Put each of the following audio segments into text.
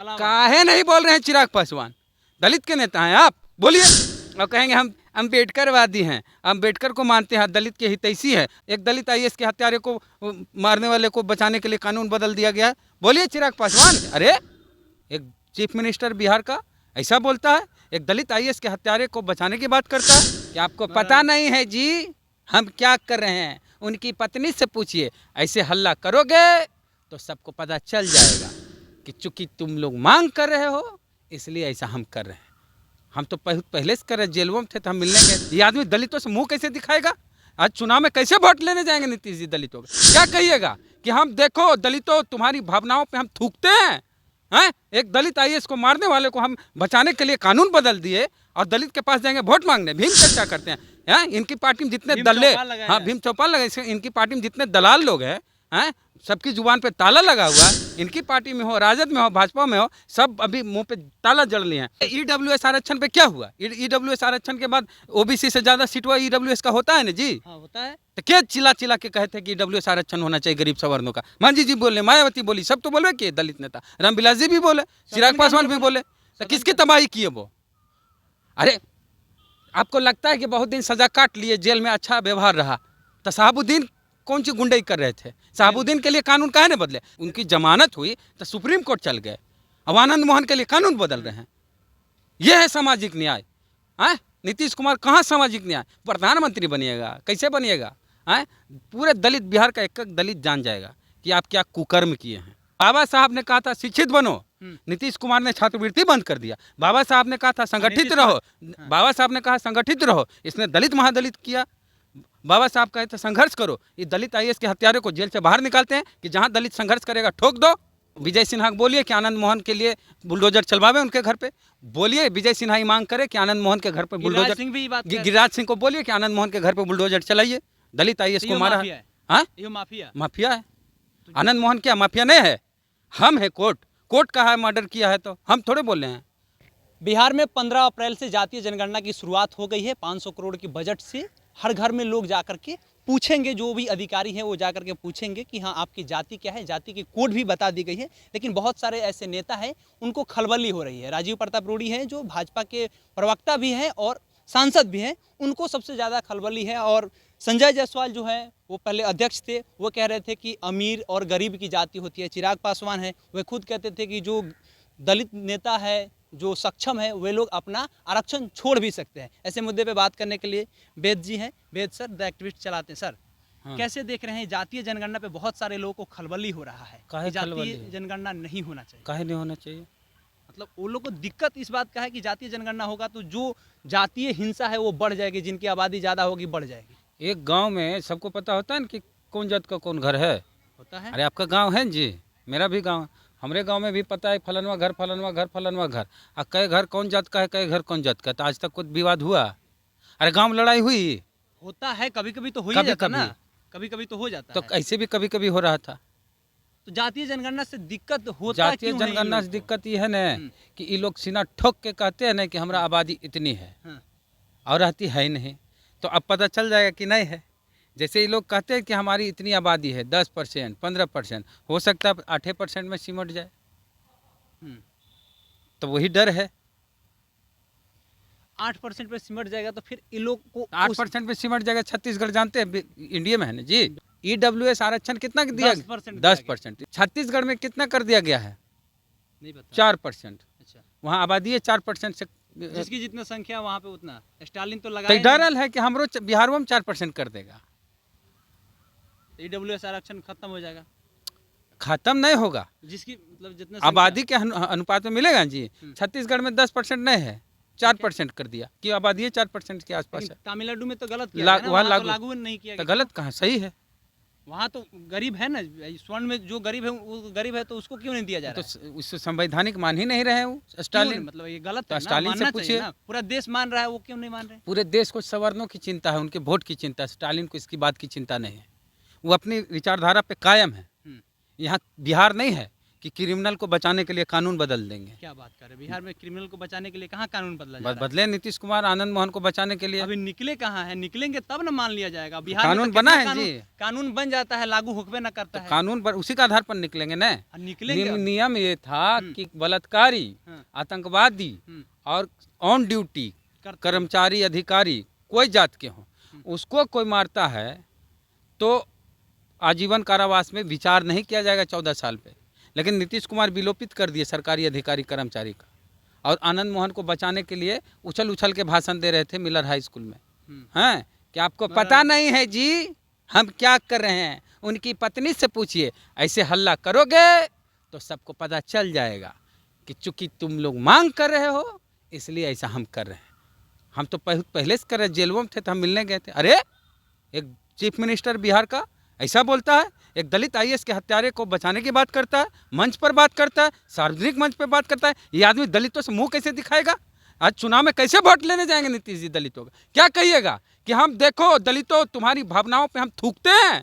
काहे नहीं बोल रहे हैं चिराग पासवान? दलित के नेता हैं आप, बोलिए। और कहेंगे हम अम्बेडकरवादी हैं, अम्बेडकर को मानते हैं, दलित के हितैषी है। एक दलित आईएएस के हत्यारे को मारने वाले को बचाने के लिए कानून बदल दिया गया है। बोलिए चिराग पासवान। अरे एक चीफ मिनिस्टर बिहार का ऐसा बोलता है, एक दलित आईएएस के हत्यारे को बचाने की बात करता है। क्या आपको पता नहीं है जी हम क्या कर रहे हैं? उनकी पत्नी से पूछिए। ऐसे हल्ला करोगे तो सबको पता चल जाएगा कि चूंकि तुम लोग मांग कर रहे हो इसलिए ऐसा हम कर रहे हैं। हम तो पहले से कर रहे, जेलों में थे तो हम मिलने गए। ये आदमी दलितों से मुंह कैसे दिखाएगा? आज चुनाव में कैसे वोट लेने जाएंगे नीतीश जी दलितों का? क्या कहिएगा कि हम देखो दलितों तुम्हारी भावनाओं पे हम थूकते हैं? हैं? एक दलित आईएएस को मारने वाले को हम बचाने के लिए कानून बदल दिए और दलित के पास जाएंगे वोट मांगने, भीम चर्चा करते हैं। हैं? इनकी पार्टी में जितने दल्ले, हाँ भीम चौपाल लगे, इनकी पार्टी में जितने दलाल लोग हैं, सबकी जुबान पे ताला लगा हुआ है। इनकी पार्टी में हो, राजद में हो, भाजपा में हो, सब अभी मुंह पे ताला जड़ लिए हैं। ईडब्ल्यूएस आरक्षण पे क्या हुआ? ईडब्ल्यूएस आरक्षण के बाद ओबीसी से ज्यादा सीट हुआ ईडब्ल्यूएस का होता है ना जी? हाँ होता है। तो क्या चिल्ला चिल्ला के कहते कि ईडब्ल्यूएस आरक्षण होना चाहिए गरीब सवर्णों का? मांझी जी बोले, मायावती बोली, सब तो बोले कि दलित नेता रामविलास जी भी बोले, चिराग पासवान भी बोले। तो किसकी तबाही की है वो? अरे आपको लगता है कि बहुत दिन सजा काट लिए, जेल में अच्छा व्यवहार रहा, तो साहबुद्दीन कौन सी गुंडई कर रहे थे? साहबुद्दीन के लिए कानून काहे ने बदले? उनकी जमानत हुई तो सुप्रीम कोर्ट चल गए, अब आनंद मोहन के लिए कानून बदल रहे हैं। यह है सामाजिक न्याय। नीतीश कुमार कहाँ सामाजिक न्याय? प्रधानमंत्री बनिएगा, कैसे बनिएगा? पूरे दलित बिहार का एक एक दलित जान जाएगा कि आप क्या कुकर्म किए हैं। बाबा साहब ने कहा था शिक्षित बनो, नीतीश कुमार ने छात्रवृत्ति बंद कर दिया। बाबा साहब ने कहा था संगठित रहो, बाबा साहब ने कहा संगठित रहो, इसने दलित महादलित किया। बाबा साहब कहे थे संघर्ष करो, ये दलित आईएएस के हत्यारे को जेल से बाहर निकालते हैं कि जहां दलित संघर्ष करेगा ठोक दो। विजय सिन्हा बोलिए कि आनंद मोहन के लिए बुलडोजर चलवावे उनके घर पे। बोलिए विजय सिन्हा ही मांग करे कि आनंद मोहन के घर पे बुलडोजर, गिरिराज सिंह को बोलिए कि आनंद मोहन के घर पे बुलडोजर चलाइए। दलित आईएएस को मारा है। हाँ ये माफिया है। आनंद मोहन क्या माफिया नहीं है? हम है कोर्ट कहा है मर्डर किया है, तो हम थोड़े बोल रहे हैं। बिहार में 15 अप्रैल से जातीय जनगणना की शुरुआत हो गई है। 500 करोड़ की बजट से हर घर में लोग जाकर के पूछेंगे, जो भी अधिकारी हैं वो जाकर के पूछेंगे कि हाँ आपकी जाति क्या है। जाति की कोड भी बता दी गई है, लेकिन बहुत सारे ऐसे नेता हैं उनको खलबली हो रही है। राजीव प्रताप रूडी हैं जो भाजपा के प्रवक्ता भी हैं और सांसद भी हैं, उनको सबसे ज़्यादा खलबली है। और संजय जायसवाल जो है वो पहले अध्यक्ष थे, वो कह रहे थे कि अमीर और गरीब की जाति होती है। चिराग पासवान है, वे खुद कहते थे कि जो दलित नेता है, जो सक्षम है, वे लोग अपना आरक्षण छोड़ भी सकते हैं। ऐसे मुद्दे पे बात करने के लिए वेद जी हैं। वेद सर द एक्टिविस्ट चलाते हैं सर। हाँ। कैसे देख रहे हैं जातीय जनगणना पे बहुत सारे लोगों को खलबली हो रहा है, जातीय जनगणना नहीं होना चाहिए? काहे नहीं होना चाहिए? मतलब वो लोग को दिक्कत इस बात का है कि जातीय जनगणना होगा तो जो जातीय हिंसा है वो बढ़ जाएगी, जिनकी आबादी ज़्यादा होगी बढ़ जाएगी। एक गांव में सबको पता होता है ना कि कौन जात का कौन घर है? होता है। अरे आपका गांव है जी, मेरा भी गांव है, हमारे गांव में भी पता है फलनवा घर फलनवा घर फलनवा घर। और कई घर कौन जात का है, कई घर कौन जात का है, तो आज तक कुछ विवाद हुआ? अरे गांव में लड़ाई हुई? होता है, कभी कभी तो हो ही जाता है ना, कभी कभी तो हो जाता है। तो ऐसे भी कभी कभी हो रहा था। तो जातीय जनगणना से दिक्कत होता है? जातीय जनगणना से दिक्कत ये है न कि ये लोग सीना ठोक के कहते हैं ना कि हमारा आबादी इतनी है और रहती है ही नहीं, तो अब पता चल जाएगा कि नहीं है। जैसे ये लोग कहते हैं कि हमारी इतनी आबादी है, 10%, 15%, हो सकता है 8% में सिमट जाए, तो वही डर है। 8% पे सिमट जाएगा तो फिर इन लोग को 8% पे सिमट जाएगा। छत्तीसगढ़ जानते हैं इंडिया में है ना जी, ईडब्ल्यूएस आरक्षण कितना दिया? 10%। छत्तीसगढ़ में कितना कर दिया गया है? नहीं पता। 4%। अच्छा, वहाँ आबादी है 4% से, जिसकी जितना संख्या वहाँ पे उतना। स्टालिन तो लगा, तो डरल है कि हमरो बिहार में 4% कर देगा। ईडब्ल्यूएस आरक्षण खत्म हो जाएगा? खत्म नहीं होगा, जिसकी मतलब जितना आबादी के अनुपात में मिलेगा जी। छत्तीसगढ़ में 10% नहीं है, 4% कर दिया कि आबादी है 4% के आसपास है। तमिलनाडु में तो गलत किया है ना, वहाँ तो लागू नहीं किया गया। तो गलत कहाँ, सही है। वहाँ तो गरीब है ना, स्वर्ण में जो गरीब है वो गरीब है, तो उसको क्यों नहीं दिया जा रहा है? तो उससे संवैधानिक मान ही नहीं रहे वो स्टालिन। मतलब ये गलत तो है, स्टालिन से पूछिए। पूरा देश मान रहा है, वो क्यों नहीं मान रहे? पूरे देश को सवर्णों की चिंता है, उनके वोट की चिंता है। स्टालिन को इसकी बात की चिंता नहीं है, वो अपनी विचारधारा पे कायम है। यहाँ बिहार नहीं है, कि क्रिमिनल को बचाने के लिए कानून बदल देंगे। क्या बात कर रहे हैं, बिहार में क्रिमिनल को बचाने के लिए कहाँ कानून बदला जा रहा बदले नीतीश कुमार आनंद मोहन को बचाने के है? लिए अभी निकले कहाँ है, निकलेंगे तब ना मान लिया जाएगा। बिहार में कानून तो बना कितना है जी। कानून बन जाता है, लागू होकबे ना करता है। कानून पर उसी का आधार पर निकलेंगे न। निकलेंगे अब। नियम ये था कि बलात्कारी, हाँ। आतंकवादी और ऑन ड्यूटी कर्मचारी अधिकारी कोई जात के हों, उसको कोई मारता है तो आजीवन कारावास में विचार नहीं किया जाएगा 14 साल पे। लेकिन नीतीश कुमार विलोपित कर दिए सरकारी अधिकारी कर्मचारी का, और आनंद मोहन को बचाने के लिए उछल उछल के भाषण दे रहे थे मिलर हाई स्कूल में। हैं कि आपको पता नहीं है जी हम क्या कर रहे हैं, उनकी पत्नी से पूछिए। ऐसे हल्ला करोगे तो सबको पता चल जाएगा कि चूंकि तुम लोग मांग कर रहे हो इसलिए ऐसा हम कर रहे हैं। हम तो पहले से कर रहे, जेलों में थे तो हम मिलने गए थे। अरे एक चीफ मिनिस्टर बिहार का ऐसा बोलता है, एक दलित आईएएस के हत्यारे को बचाने की बात करता है, मंच पर बात करता है, सार्वजनिक मंच पर बात करता है। ये आदमी दलितों से मुंह कैसे दिखाएगा? आज चुनाव में कैसे वोट लेने जाएंगे नीतीश जी दलितों का? क्या कहिएगा कि हम देखो दलितों तुम्हारी भावनाओं पे हम थूकते हैं?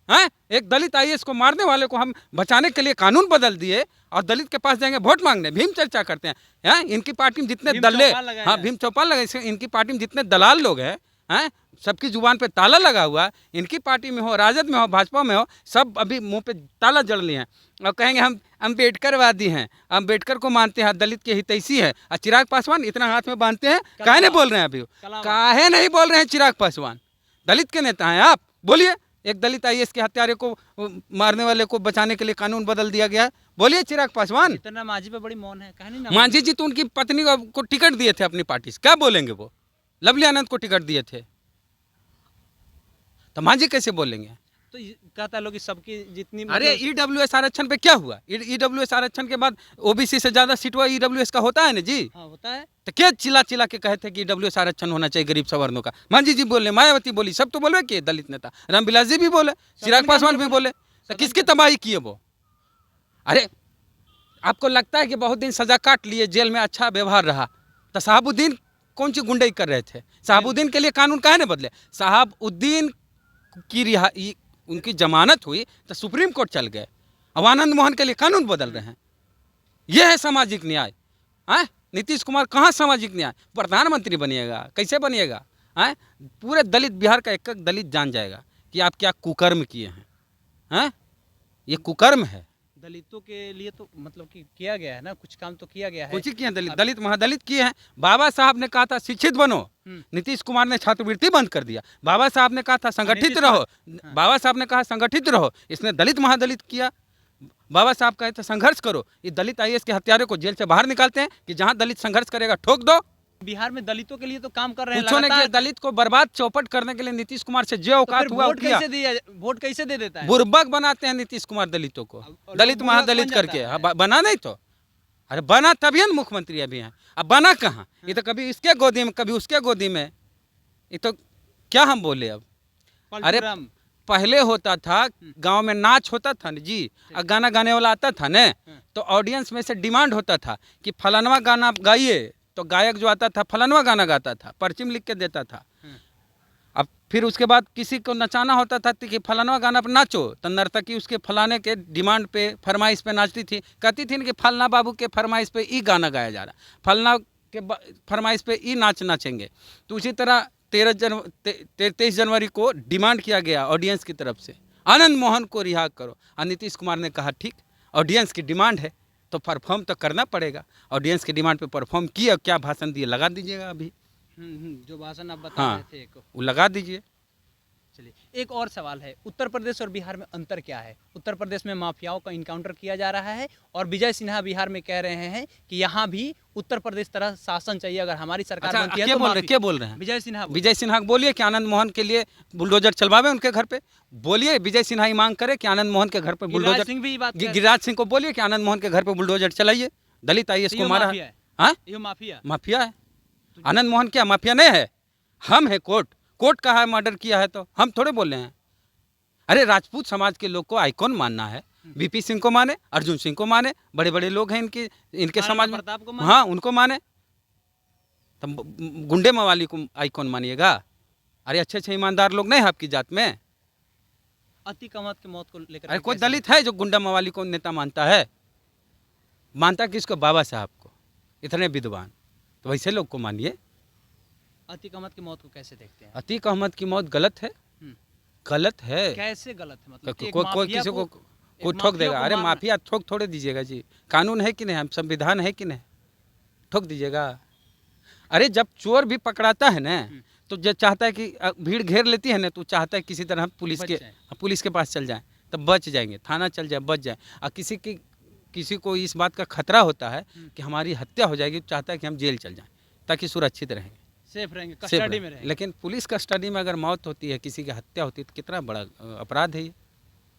हैं एक दलित आईएएस को मारने वाले को हम बचाने के लिए कानून बदल दिए और दलित के पास जाएंगे वोट मांगने, भीम चर्चा करते हैं। इनकी पार्टी में जितने दल्ले, हाँ भीम चौपाल लगे, इनकी पार्टी में जितने दलाल लोग हैं, सबकी जुबान पे ताला लगा हुआ। इनकी पार्टी में हो, राजद में हो, भाजपा में हो, सब अभी मुंह पे ताला जड़ लिए हैं और कहेंगे हम अम्बेडकरवादी हैं, अम्बेडकर को मानते हैं, दलित के हितैषी है। और चिराग पासवान इतना हाथ में बांधते हैं, काहे नहीं बोल रहे हैं? अभी काहे नहीं बोल रहे हैं? चिराग पासवान दलित के नेता हैं आप, बोलिए। एक दलित आईएएस के हत्यारे को मारने वाले को बचाने के लिए कानून बदल दिया गया है, बोलिए चिराग पासवान। इतना मांझी पे बड़ी मौन है, कहानी ना। मांझी जी तो उनकी पत्नी को टिकट दिए थे अपनी पार्टी से, क्या बोलेंगे वो? लवली आनंद को टिकट दिए थे तो मांझी कैसे बोलेंगे? तो कहता लोग कि सबकी जितनी अरे ईडब्ल्यूएस आरक्षण पे क्या हुआ? ईडब्ल्यूएस आरक्षण के बाद ओबीसी से ज्यादा सीट हुआ ईडब्ल्यूएस का होता है ना जी। हाँ होता है। तो क्या चिल्ला चिल्ला के कहे थे कि ईडब्ल्यूएस आरक्षण होना चाहिए गरीब सवर्णों का? मांझी जी बोले, मायावती बोली, सब तो बोले कि दलित नेता रामविलास जी भी बोले, चिराग पासवान भी बोले। तो किसकी तबाही की है वो? अरे आपको लगता है कि बहुत दिन सजा काट लिए, जेल में अच्छा व्यवहार रहा, तो साहबुद्दीन कौन सी गुंडई कर रहे थे? साहबुद्दीन के लिए कानून काहे ने बदले? साहबुद्दीन की रिहाई, उनकी जमानत हुई तो सुप्रीम कोर्ट चल गए, अब आनंद मोहन के लिए कानून बदल रहे हैं। यह है सामाजिक न्याय। नीतीश कुमार कहाँ सामाजिक न्याय? प्रधानमंत्री बनिएगा, कैसे बनिएगा? पूरे दलित बिहार का एक एक दलित जान जाएगा कि आप क्या कुकर्म किए हैं। ये कुकर्म है। दलितों के लिए तो मतलब कि किया गया है ना, कुछ काम तो किया गया है। कुछ किए हैं, दलित महादलित किए हैं। बाबा साहब ने कहा था शिक्षित बनो, नीतीश कुमार ने छात्रवृत्ति बंद कर दिया। बाबा साहब ने कहा था संगठित रहो, बाबा साहब ने कहा संगठित रहो, इसने दलित महादलित किया। बाबा साहब कहे थे संघर्ष करो, ये दलित आईएएस के हत्यारे को जेल से बाहर निकालते हैं कि जहां दलित संघर्ष करेगा ठोक दो। बिहार में दलितों के लिए तो काम कर रहे हैं पूछो ने लगातार। कि दलित को बर्बाद चौपट करने के लिए नीतीश कुमार से जो औकात हुआ वोट कैसे दिया, वोट कैसे दे देता है? बुर्बक बनाते हैं नीतीश कुमार दलितों को, दलित बुर्बक महादलित बन करके। जाता है। बना नहीं तो, अरे बना तभी ना मुख्यमंत्री अभी हैं। अब बना कहाँ? ये तो कभी इसके गोदी में कभी उसके गोदी में। ये तो क्या हम बोले अब? अरे पहले होता था गांव में नाच होता था न जी, और गाना गाने वाला आता था न, तो ऑडियंस में से डिमांड होता था कि फलानवा गाना गाइए, तो गायक जो आता था फलानवा गाना गाता था, पर्ची में लिख के देता था। अब फिर उसके बाद किसी को नचाना होता था कि फलानवा गाना पर नाचो, तो नर्तकी उसके फलाने के डिमांड पे फरमाइश पे नाचती थी, कहती थी कि फलना बाबू के फरमाइश पे ई गाना गाया जा रहा, फलना के फरमाइश पे ई नाच नाचेंगे। तो उसी तरह 23 जनवरी को डिमांड किया गया ऑडियंस की तरफ से, आनंद मोहन को रिहा करो। और नीतीश कुमार ने कहा ठीक, ऑडियंस की डिमांड है तो परफॉर्म तो करना पड़ेगा। ऑडियंस की डिमांड पे परफॉर्म किया, क्या भाषण दिए लगा दीजिएगा अभी। जो भाषण आप बता रहे थे वो लगा दीजिए। चलिए, एक और सवाल है, उत्तर प्रदेश और बिहार में अंतर क्या है? उत्तर प्रदेश में माफियाओं का इनकाउंटर किया जा रहा है और विजय सिन्हा बिहार में कह रहे हैं कि यहाँ भी उत्तर प्रदेश तरह शासन चाहिए, अगर हमारी सरकार बनती है तो। क्या बोल रहे हैं? विजय सिन्हा बोलिए कि आनंद मोहन के लिए बुलडोजर चलवावे उनके घर पे। बोलिए विजय सिन्हा ही मांग करे कि आनंद मोहन के घर पे बुलडोजर। गिरिराज सिंह को बोलिए कि आनंद मोहन के घर पे बुलडोजर चलाइए। दलित आईएएस को मारा है, ये माफिया है। आनंद मोहन क्या माफिया नहीं है? हम है कोर्ट का है, मर्डर किया है तो हम थोड़े बोल रहे हैं। अरे राजपूत समाज के लोग को आइकॉन मानना है, वीपी सिंह को माने, अर्जुन सिंह को माने, बड़े बड़े लोग हैं इनके समाज में, हाँ उनको माने। तो गुंडे मवाली को आइकॉन मानिएगा? अरे अच्छे ईमानदार लोग नहीं है आपकी जात में? अति कमत की मौत को लेकर अरे कोई दलित है जो गुंडा मवाली को नेता मानता है? मानता किसको? बाबा साहब को, इतने विद्वान। तो वैसे लोग को मानिए। अतीक अहमद की मौत को कैसे देखते हैं? अतीक अहमद की मौत गलत है, हम्म, गलत है। कैसे गलत है? मतलब कि एक कोई माफिया किसी को एक कोई ठोक माफिया देगा? को अरे मारना- माफिया ठोक थोड़े दीजिएगा जी। कानून है कि नहीं? हम संविधान है कि नहीं? ठोक दीजिएगा? अरे जब चोर भी पकड़ाता है ना, तो जो चाहता है कि भीड़ घेर लेती है ना, तो चाहता है किसी तरह हम बच जाएं। पुलिस के पास चल जाएं, तब बच जाएंगे, थाना चल जाए बच जाए। और किसी को इस बात का खतरा होता है कि हमारी हत्या हो जाएगी, तो चाहता है कि हम जेल चल जाएं ताकि सुरक्षित रहेंगे, सेफ रहेंगे, सेफ कस्टडी रहें। में रहेंगे। लेकिन पुलिस कस्टडी में अगर मौत होती है, किसी की हत्या होती है, तो कितना बड़ा अपराध है ये।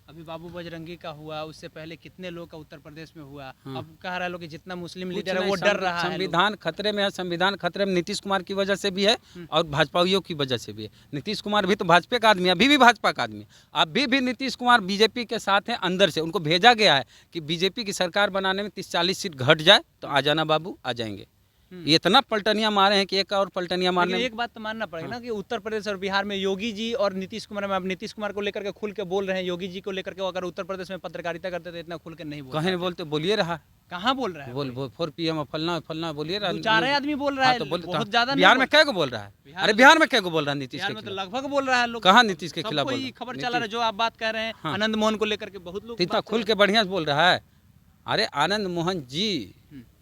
अभी बाबू बजरंगी का हुआ, उससे पहले कितने लोग का उत्तर प्रदेश में हुआ। हाँ। अब कह रहा है लोग कि जितना मुस्लिम कुछ लीडर है नहीं, वो डर रहा है। संविधान खतरे में है। संविधान खतरे में नीतीश कुमार की वजह से भी है और भाजपाइयों की वजह से भी है। नीतीश कुमार भी तो भाजपा का आदमी है, अभी भी भाजपा का आदमी है। अभी भी नीतीश कुमार बीजेपी के साथ हैं, अंदर से उनको भेजा गया है कि बीजेपी की सरकार बनाने में 30-40 सीट घट जाए तो आ जाना बाबू, आ जाएंगे। ये इतना पलटनियां मारे हैं कि एक और पलटनियां मारने लेकिन में- एक बात तो मानना पड़ेगा ना कि उत्तर प्रदेश और बिहार में योगी जी और नीतीश कुमार में, अब नीतीश कुमार को लेकर के खुल के बोल रहे हैं, योगी जी को लेकर के वो अगर उत्तर प्रदेश में पत्रकारिता करते तो इतना खुल के नहीं बोल कहीं नहीं बोलते, बोलिए रहा कहाँ बोल रहा है? बोल 4 PM फलना फलना बोलिए रहा। दो चार आदमी बोल रहा हाँ, है, तो बोलते बहुत ज्यादा नहीं बिहार में बोल- क्या को बोल रहा है? बिहार अरे में- बिहार में क्या को बोल रहा है नीतीश बिहार के में तो खिलाफ? लगभग बोल रहा है लोग। कहाँ नीतीश के सब खिलाफ बोल कोई रहा है? खबर चला रहा है, जो आप बात कह रहे हैं हाँ। आनंद मोहन को लेकर के बहुत लोग इतना खुल के बढ़िया से बोल रहा है। अरे आनंद मोहन जी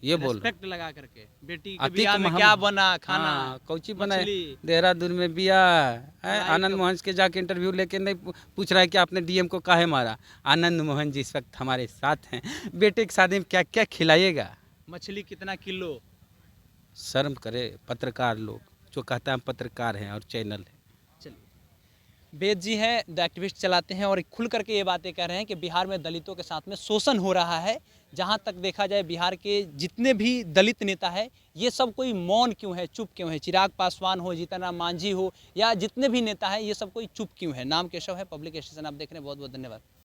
ये बोल रहे रिस्पेक्ट लगा करके बेटी के अतीक बियाह में मोहम्मद- क्या बना खाना, कौची बनाए मछली। देहरादून में बिया है। लाइक- आनंद मोहन के जाके इंटरव्यू लेके नहीं पूछ रहा है कि आपने डीएम को काहे मारा। आनंद मोहन जी इस वक्त हमारे साथ हैं। बेटे की शादी में क्या क्या खिलाइएगा? मछली कितना किलो? शर्म करे पत्रकार लोग जो कहता है हम पत्रकार हैं और चैनल है। चलिए, वेद जी हैं, द एक्टिविस्ट चलाते हैं और खुल करके ये बातें कह रहे हैं कि बिहार में दलितों के साथ में शोषण हो रहा है। जहाँ तक देखा जाए बिहार के जितने भी दलित नेता है ये सब कोई मौन क्यों है, चुप क्यों है? चिराग पासवान हो, जीतन राम मांझी हो या जितने भी नेता हैं ये सब कोई चुप क्यों है? नाम केशव है, पब्लिक स्टेशन आप देख रहे हैं। बहुत बहुत धन्यवाद।